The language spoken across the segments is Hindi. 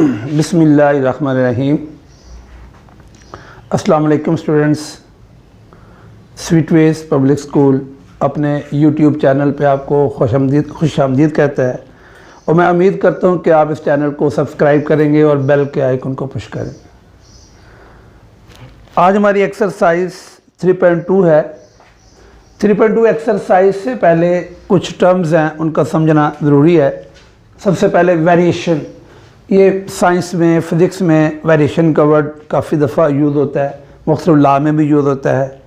बिस्मिल्लाहिर्रहमानिर्रहीम। अस्सलाम वालेकुम स्टूडेंट्स। स्वीटवेज पब्लिक स्कूल अपने यूट्यूब चैनल पे आपको खुश आमदीद कहता है और मैं उम्मीद करता हूँ कि आप इस चैनल को सब्सक्राइब करेंगे और बेल के आइकन को पुश करें। आज हमारी एक्सरसाइज 3.2 है। 3.2 एक्सरसाइज से पहले कुछ टर्म्स हैं, उनका समझना ज़रूरी है। सबसे पहले वेरिएशन। ये साइंस में, फ़िज़िक्स में वेरिएशन का वर्ड काफ़ी दफ़ा यूज़ होता है, मुख्तलिफ लॉ में भी यूज़ होता है।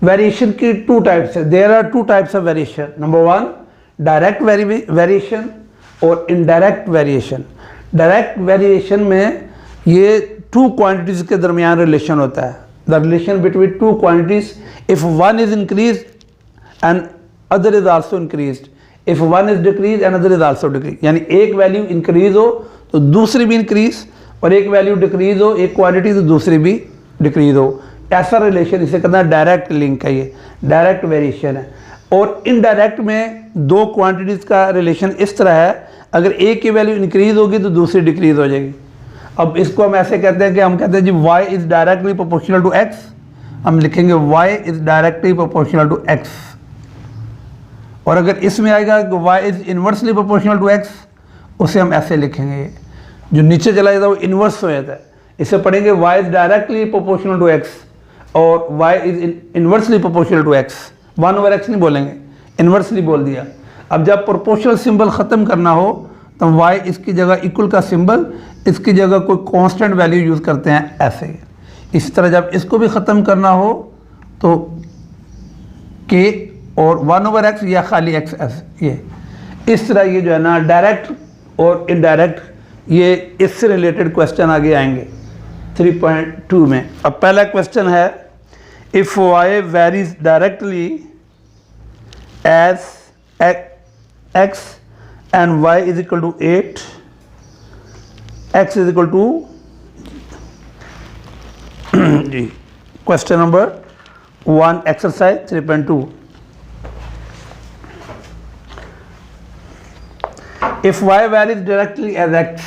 वेरिएशन की टू टाइप्स है। There are two types of variation. Number one, direct variation और इनडायरेक्ट वेरिएशन। डायरेक्ट वेरिएशन में ये टू क्वांटिटीज़ के दरमियान रिलेशन होता है। The relation between two quantities, if one is increase and other is also increased, if one is decrease and other is also decrease. यानी एक वैल्यू इंक्रीज हो तो दूसरी भी इंक्रीज, और एक वैल्यू डिक्रीज हो, एक क्वांटिटी तो दूसरी भी डिक्रीज हो। ऐसा रिलेशन, इसे कहते हैं डायरेक्ट लिंक है, ये डायरेक्ट वेरिएशन है। और इनडायरेक्ट में दो क्वांटिटीज़ का रिलेशन इस तरह है, अगर एक की वैल्यू इंक्रीज होगी तो दूसरी डिक्रीज हो जाएगी। अब इसको हम ऐसे कहते हैं कि हम कहते हैं जी y is directly proportional to x। हम लिखेंगे y is directly proportional to x। और अगर इसमें आएगा कि y is inversely proportional to x, उसे हम ऐसे लिखेंगे। जो नीचे चला जाता है वो इन्वर्स हो जाता है। इसे पढ़ेंगे y is directly proportional to x और y is inversely proportional to x। 1/x नहीं बोलेंगे, इन्वर्सली बोल दिया। अब जब प्रोपोर्शनल सिंबल ख़त्म करना हो तो y इसकी जगह इक्वल का सिंबल, इसकी जगह कोई कांस्टेंट वैल्यू यूज़ करते हैं ऐसे। इसी तरह जब इसको भी ख़त्म करना हो तो k और 1/x या खाली x ऐसे। ये इस तरह ये जो है ना डायरेक्ट और इनडायरेक्ट, ये इससे रिलेटेड क्वेश्चन आगे आएंगे 3.2 में। अब पहला क्वेश्चन है, if y varies directly as x and y is equal to 8, x is equal to question number 1 exercise 3.2. If y varies directly as x,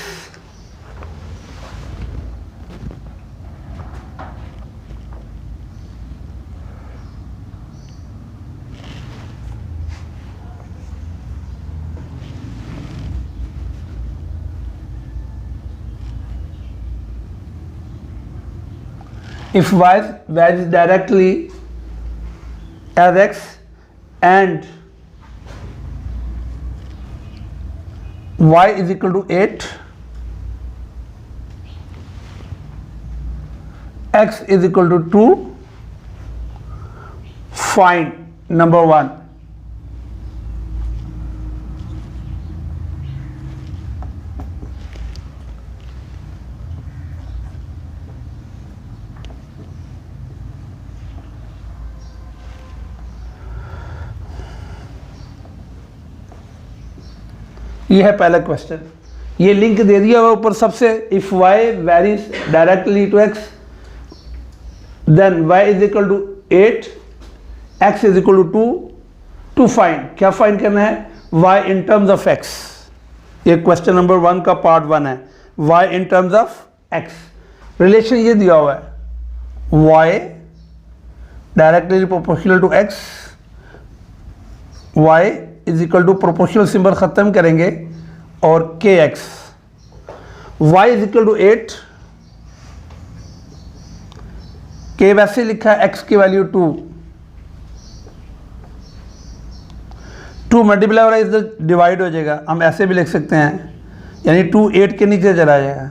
if y varies directly as x and y is equal to 8, x is equal to 2, find number 1. ये है पहला क्वेश्चन। ये लिंक दे दिया हुआ ऊपर सबसे। If y varies directly to x then y is equal to 8, x is equal to 2 to find. क्या फाइंड करना है? y in terms of x। ये क्वेश्चन नंबर 1 का पार्ट 1 है, y in terms of x। Relation ये दिया हुआ है, y directly proportional to x, y is equal to proportional symbol ख़त्म करेंगे और kx, y is equal to 8, k वैसे लिखा है, x की वैल्यू 2 मल्टीप्लाई हो रहा है, इधर डिवाइड हो जाएगा। हम ऐसे भी लिख सकते हैं, यानी 2 8 के नीचे चला जाएगा।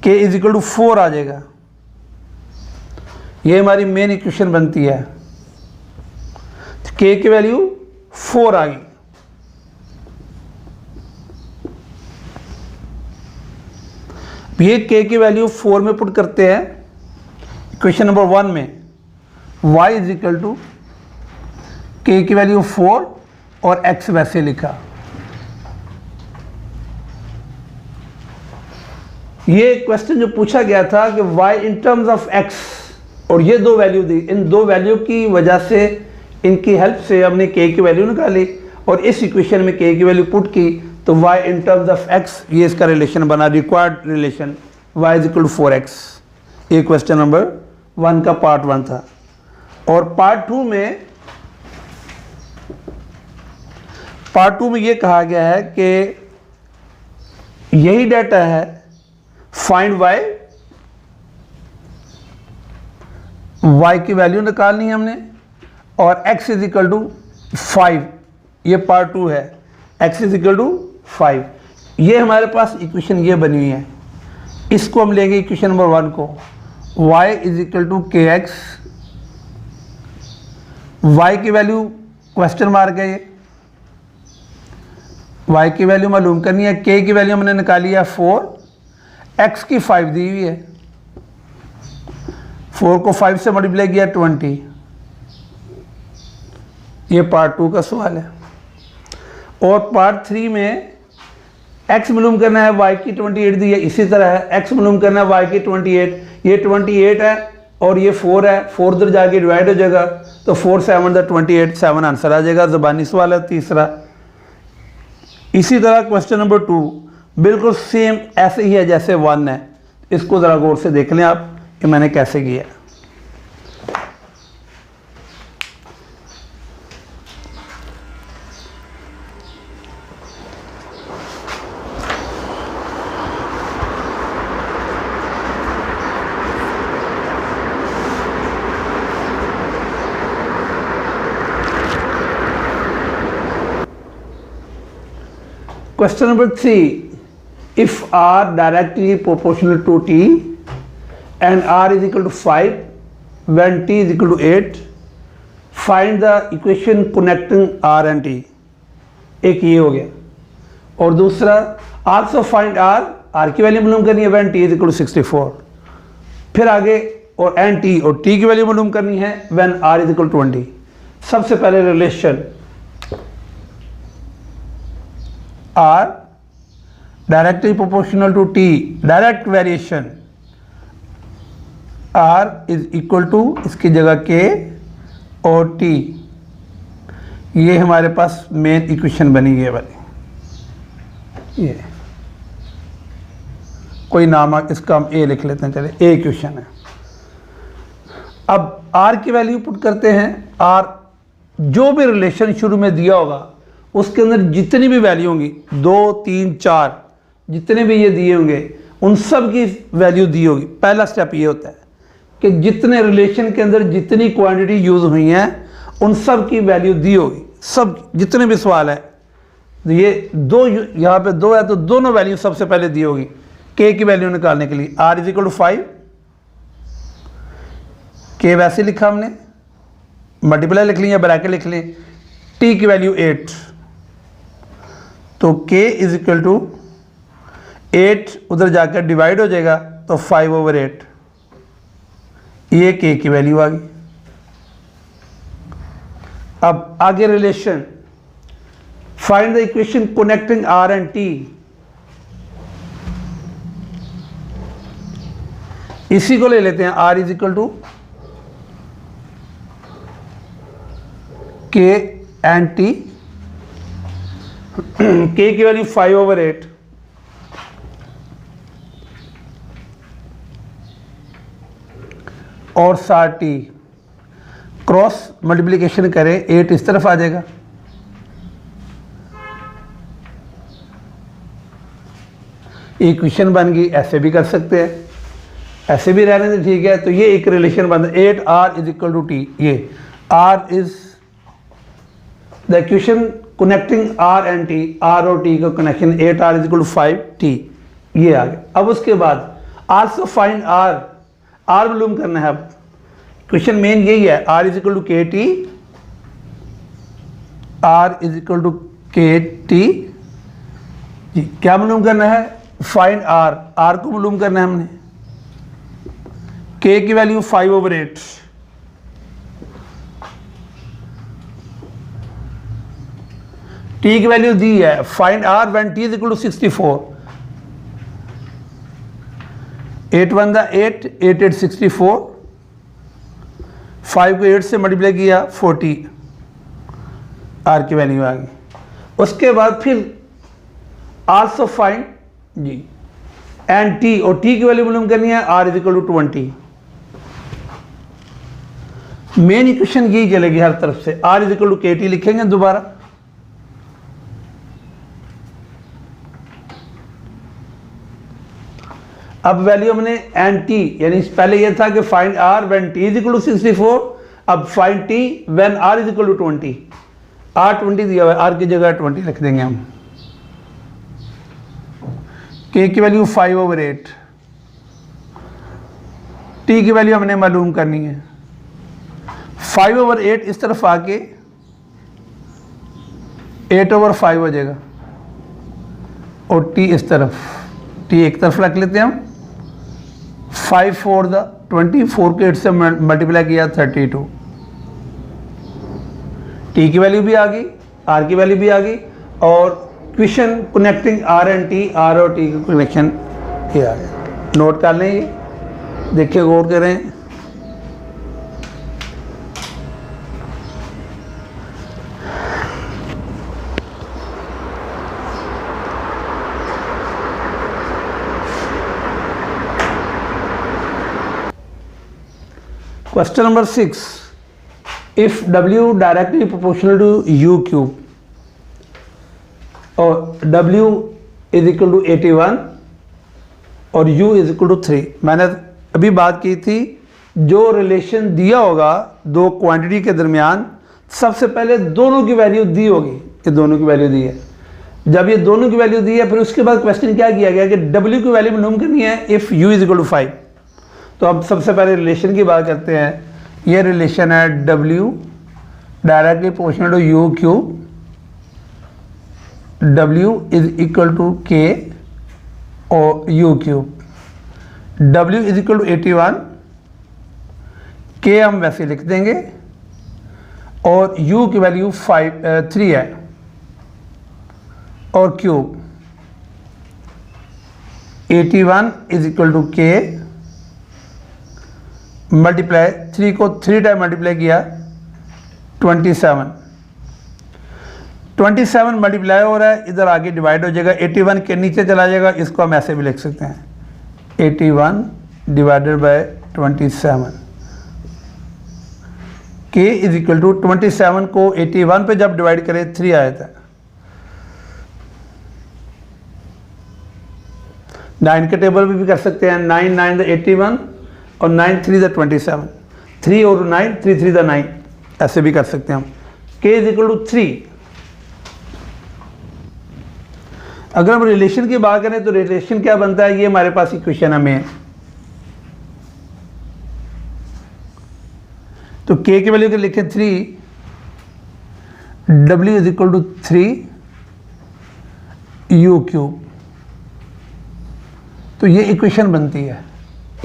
k इज इक्वल टू 4 आ जाएगा। ये हमारी मेन इक्वेशन बनती है। k की वैल्यू 4 आ गई। ये k की वैल्यू 4 में पुट करते हैं इक्वेशन नंबर 1 में। y is equal to k की वैल्यू 4 और x वैसे लिखा। ये क्वेश्चन जो पूछा गया था कि y in terms of x, और ये दो वैल्यू दी, इन दो वैल्यू की वजह से, इनकी हेल्प से हमने k की वैल्यू निकाली और इस इक्वेशन में के की वैल्यू पुट की तो y in terms of x, ये इसका रिलेशन बना, required relation y is equal to 4x। ये क्वेश्चन नंबर 1 का पार्ट 1 था। और पार्ट 2 में ये कहा गया है कि यही डाटा है, फाइंड y की वैल्यू निकालनी है हमने, और x इज इक्वल टू 5, ये पार्ट 2 है, x इज इक्वल टू 5। ये हमारे पास इक्वेशन ये बनी हुई है, इसको हम लेंगे इक्वेशन नंबर 1 को, y इज इक्वल टू के एक्स, y की वैल्यू क्वेश्चन मार्क है, ये y की वैल्यू मालूम करनी है, k की वैल्यू हमने निकाली है 4, x की 5 दी हुई है, 4 को 5 से मल्टीप्लाई किया 20। ये पार्ट 2 का सवाल है। और पार्ट 3 में x मालूम करना है, y की 28 दी है, इसी तरह है x मालूम करना है y की 28, ये 28 है और ये 4 है, 4 उधर जाके डिवाइड हो जाएगा तो 4 7 28, 7 आंसर आ जाएगा। ज़बानी सवाल है तीसरा। इसी तरह क्वेश्चन नंबर 2 बिल्कुल सेम ऐसे ही है जैसे 1 है, इसको ज़रा गौर से देख लें आप कि मैंने कैसे किया। Question number 3, if r directly proportional to t and r is equal to 5 when t is equal to 8, find the equation connecting r and t। एक ये हो गया। और दूसरा also find r की वैल्यू मालूम करनी है when t is equal to 64। फिर आगे और n t और t की वैल्यू मालूम करनी है when r is equal to 20। सबसे पहले relation r directly proportional to t, direct variation r is equal to इसकी जगह k और t, ये हमारे पास मेन इक्वेशन बनी है वाली। ये कोई नाम इसका हम a लिख लेते हैं, चले a इक्वेशन है। अब r की वैल्यू पुट करते हैं, r जो भी रिलेशन शुरू में दिया होगा उसके अंदर जितनी भी वैल्यू होंगी 2 3 4 जितने भी ये दिए होंगे उन सब की वैल्यू दी होगी। पहला स्टेप ये होता है कि जितने रिलेशन के अंदर जितनी क्वांटिटी यूज़ हुई हैं उन सब की वैल्यू दी होगी, सब जितने भी सवाल है। तो ये 2 यहाँ पे 2 है तो दोनों वैल्यू सबसे पहले दी होगी। k की वैल्यू निकालने के लिए r is equal to 5, k वैसे लिखा हमने, मल्टीप्लाई लिख लें या ब्रैकेट लिख लें, t की वैल्यू 8, तो k इज इक्वल टू 8 उधर जाकर डिवाइड हो जाएगा तो 5/8, ये k की वैल्यू आ गई। अब आगे relation, find the equation connecting r and t। इसी को ले लेते हैं, r is equal to k and t, k की वैल्यू 5/8, और साथ t, क्रॉस मल्टीप्लिकेशन करें 8 इस तरफ आ जाएगा, इक्वेशन बन गई। ऐसे भी कर सकते हैं, ऐसे भी रहने से ठीक है। तो ये एक रिलेशन बन गया 8r is equal to t, ये r is the equation connecting r and t, r और t का connection 8r is equal to 5t, ये आ गया। अब उसके बाद आल्सो फाइंड r मालूम करना है। अब क्वेश्चन मेन यही है, r is equal to k t, r is equal to k t जी, क्या मालूम करना है? फाइंड r को मालूम करना है हमने। k की वैल्यू 5/8, t की वैल्यू दी है, find r when t is equal to 64, 8 1 8, 8 8 64, 5 को 8 से मल्टीप्लाई किया 40, r की वैल्यू आ गई। उसके बाद फिर also find g and t, और टी की वैल्यू मालूम करनी है r is equal to 20। Main equation यही चलेगी हर तरफ से, r is equal to k t लिखेंगे दोबारा। अब वैल्यू हमने एन टी, यानी पहले ये था कि find r when t is equal to 64, अब find t when r is equal to 20। R 20 दिया हुआ है, आर की जगह 20 लिख देंगे हम। के की वैल्यू 5/8, टी की वैल्यू हमने मालूम करनी है। 5/8 इस तरफ आके 8/5 हो जाएगा, और टी इस तरफ, टी एक तरफ रख लेते हैं हम। 5 4 20, 4 के 8 से मल्टीप्लाई किया 32। टी की वैल्यू भी आ गई, आर की वैल्यू भी आ गई, और question connecting r and t, r और टी का कनेक्शन ये आ गया। नोट कर लें, ये देखिए, गौर करें। Question number 6, if W directly proportional to U cube और W is equal to 81 और U is equal to 3, मैंने अभी बात की थी जो रिलेशन दिया होगा दो क्वांटिटी के दरमियान, सबसे पहले दोनों की वैल्यू दी होगी, ये दोनों की वैल्यू दी है। जब ये दोनों की वैल्यू दी है, फिर उसके बाद क्वेश्चन क्या किया गया कि W की वैल्यू मालूम करनी है if U is equal to 5। तो अब सबसे पहले रिलेशन की बात करते हैं। ये रिलेशन है W directly proportional to U cube, W is equal to K और U cube. W is equal to 81, K हम वैसे लिख देंगे, और U की वैल्यू 3 है, और cube 81 is equal to K multiply 3 को 3 टाइम मल्टीप्लाई किया 27 मल्टीप्लाई हो रहा है, इधर आगे डिवाइड हो जाएगा, 81 के नीचे चला जाएगा, इसको हम ऐसे भी लिख सकते हैं 81 divided by 27। K is equal to 27 को 81 पे जब डिवाइड करें 3 आया था। 9 के टेबल पे भी कर सकते हैं, 9 9 81 और 9 3 27, 3 और 9 3 3 9, ऐसे भी कर सकते हैं हम। K is equal to 3। अगर हम रिलेशन की बात करें तो रिलेशन क्या बनता है, ये हमारे पास इक्वेशन है मेन। तो K की वैल्यू के लिखे 3, W is equal to 3 U cube, तो ये इक्वेशन बनती है।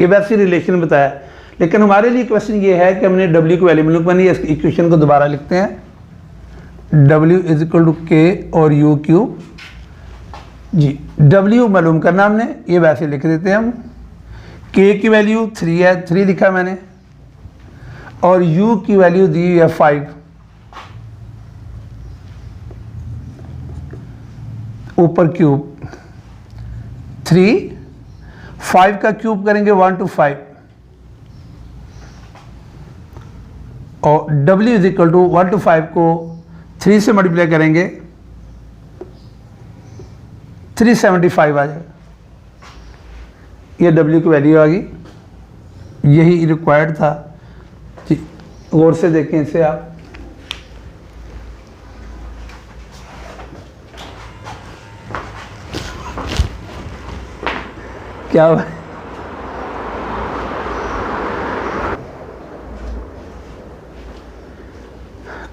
ये वैसी रिलेशन बताया, लेकिन हमारे लिए क्वेश्चन ये है कि हमने W की वैल्यू मालूम करनी है। इस इक्वेशन को दोबारा लिखते हैं, W is equal to K और U क्यूब जी। W मालूम करना हमने, ये वैसे लिख देते हैं हम। K की वैल्यू 3 है, 3 लिखा मैंने, और U की वैल्यू दी है 5। ऊपर क्यूब 3, 5 का क्यूब करेंगे 1 to 5, और W is equal to 1 to 5 को 3 से मल्टीप्लाई करेंगे 375 आ जाएगा। ये W की वैल्यू आ गई, यही रिक्वायर्ड था जी। गौर से देखें इसे आप। क्या हुआ?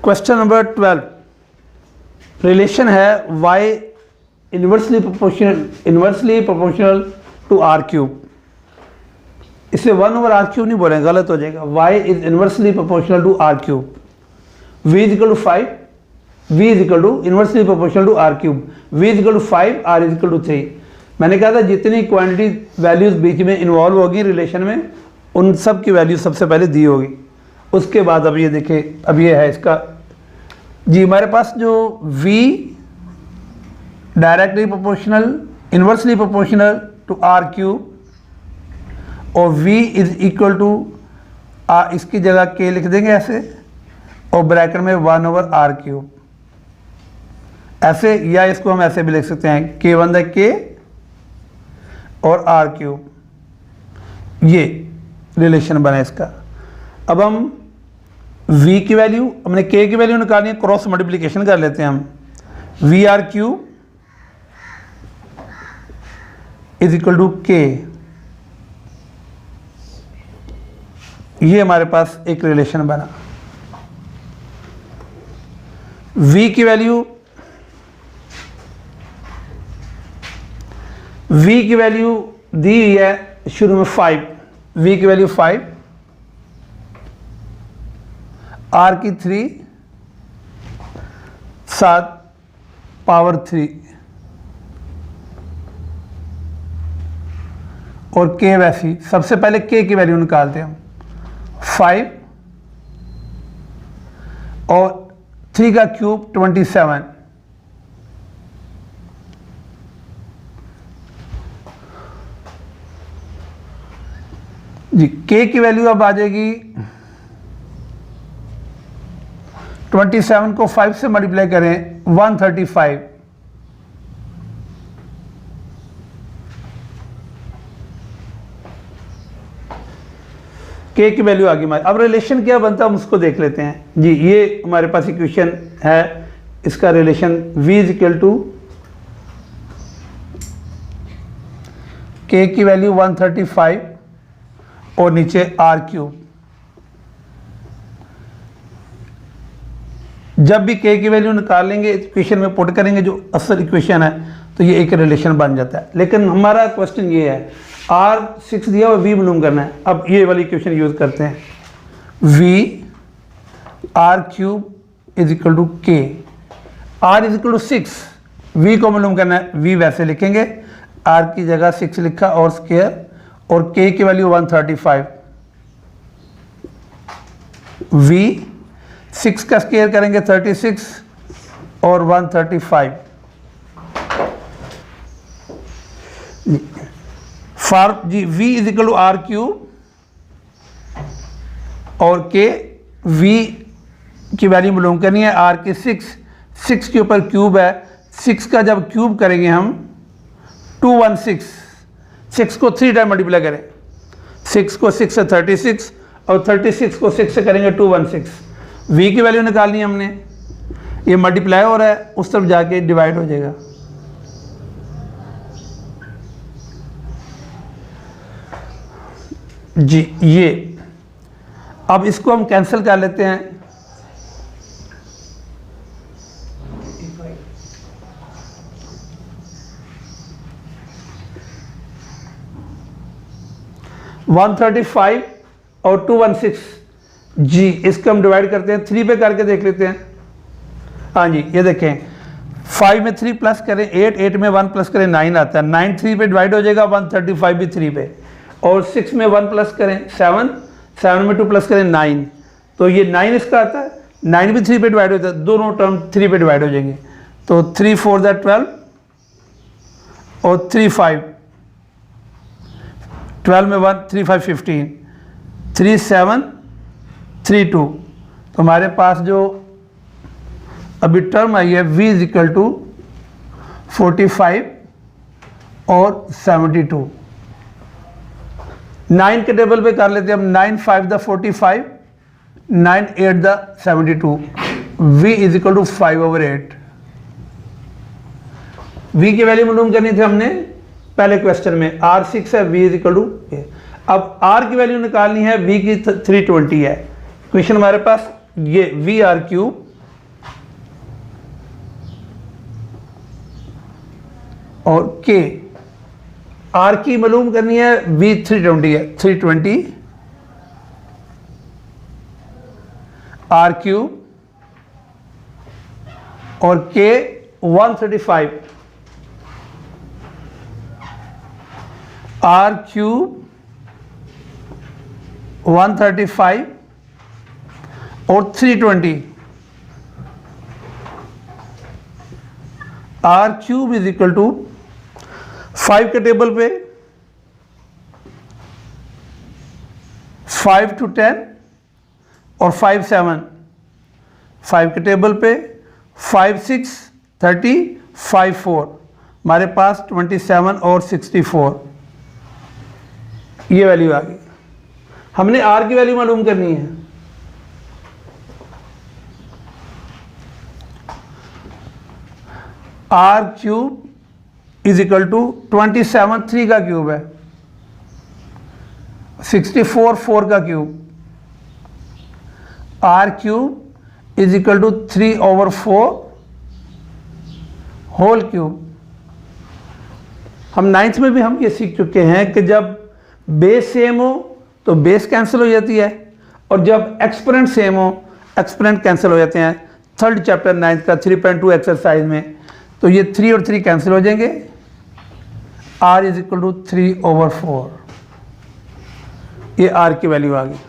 क्वेश्चन नंबर 12, रिलेशन है y inversely proportional to r cube. इसे 1/r क्यूब नहीं बोलेंगे, गलत हो जाएगा। y is inversely proportional to r cube, v is equal to 5, v is equal to inversely proportional to r cube, v is equal to 5, r is equal to 3। मैंने कहा था जितनी क्वांटिटी वैल्यूज बीच में इन्वॉल्व होगी रिलेशन में, उन सब की वैल्यू सबसे पहले दी होगी। उसके बाद अब ये देखें, अब ये है इसका जी, हमारे पास जो v directly proportional, inversely proportional to r cube, और v इज इक्वल टू इसकी जगह k लिख देंगे ऐसे, और ब्रैकेट में 1/r³, ऐसे, या इसको हम ऐसे भी लिख सकते हैं k1/k और r³। ये रिलेशन बना इसका। अब हम v की वैल्यू, हमने k की वैल्यू निकालनी है, क्रॉस मल्टीप्लिकेशन कर लेते हैं हम। VR³ is equal to k, ये हमारे पास एक रिलेशन बना। v की वैल्यू दी हुई है शुरू में 5, v की वैल्यू 5, r की 3, 7 पावर 3, और k वैसी। सबसे पहले k की वैल्यू निकालते हैं हम, 5 और 3 का क्यूब 27, जी। k की वैल्यू अब आ जाएगी 27 को 5 से मल्टीप्लाई करें 135, k की वैल्यू आ गई हमारी। अब रिलेशन क्या बनता है हम उसको देख लेते हैं जी। ये हमारे पास इक्वेशन है, इसका relation v is equal to k की वैल्यू 135 और नीचे r³। जब भी k की वैल्यू निकाल लेंगे, इक्वेशन में पुट करेंगे जो असल इक्वेशन है, तो ये एक रिलेशन बन जाता है। लेकिन हमारा क्वेश्चन ये है, r6 दिया और v मालूम करना है। अब ये वाली इक्वेशन यूज करते हैं, v r³ is equal to k, r is equal to 6, v को मालूम करना है, v वैसे लिखेंगे, r की जगह 6 लिखा और स्क्वायर, और k की वैल्यू 135, v 6 का स्क्वायर करेंगे 36 और 135, फॉर जी v is equal to r³ और k, v की वैल्यू मालूम करनी है, r की 6 के ऊपर क्यूब है, 6 का जब क्यूब करेंगे हम 216, 6 को 3 टाइम मल्टीप्लाई करें, 6 को 6 से 36 और 36 को 6 से करेंगे 216। v की वैल्यू निकालनी है हमने, ये मल्टीप्लाई हो रहा है, उस तरफ जाके डिवाइड हो जाएगा। जी ये, अब इसको हम कैंसिल कर लेते हैं, वन 135 और 216, जी इसको हम डिवाइड करते हैं, 3 पे करके देख लेते हैं। हाँ जी, ये देखें, 5 में 3 प्लस करें 8, 8 में 1 प्लस करें 9 आता है, 9 3 पे डिवाइड हो जाएगा, 135 भी 3 पे, और 6 में 1 प्लस करें 7, 7 में 2 प्लस करें 9, तो ये 9 इसका आता है, 9 भी 3 पे डिवाइड होता है, दोनों टर्म 3 पे डिवाइड हो जाएंगे, तो 3 4 12 और 3 5, 12 में 1 3 5 15, 3 7 3 2, तो हमारे पास जो अभी टर्म आई है v इज इक्वल टू 45 और 72। 9 के टेबल पे कर लेते हैं हम, 9 5 द 45, 9 8 द 72, v is equal to 5/8। v की वैल्यू मालूम करनी थी हमने पहले क्वेश्चन में, r6 है, v इज इक्वल टू, अब r की वैल्यू निकालनी है, v की 320 है। क्वेश्चन हमारे पास ये VR³ और k, r की मालूम करनी है, v 320 है, 320 r³ और k 135 r³ 135 और 320 r cube is equal to 5 के टेबल पे 5 to 10 और 5 7, 5 के टेबल पे 5 6 30 5 4, हमारे पास 27 और 64, ये वैल्यू आ गई। हमने आर की वैल्यू मालूम करनी है। R cube is equal to 27 3 का क्यूब है, 64 4 का cube, r cube is equal to 3/4 whole cube. हम 9th में भी हम ये सीख चुके हैं कि जब बेस सेम हो तो बेस कैंसिल हो जाती है, और जब एक्सपोनेंट सेम हो एक्सपोनेंट कैंसिल हो जाते हैं। 3rd चैप्टर 9th का 3.2 एक्सरसाइज में तो ये 3 और 3 कैंसिल हो जाएंगे, r इज इक्वल टू 3/4, ये r की वैल्यू आ गई।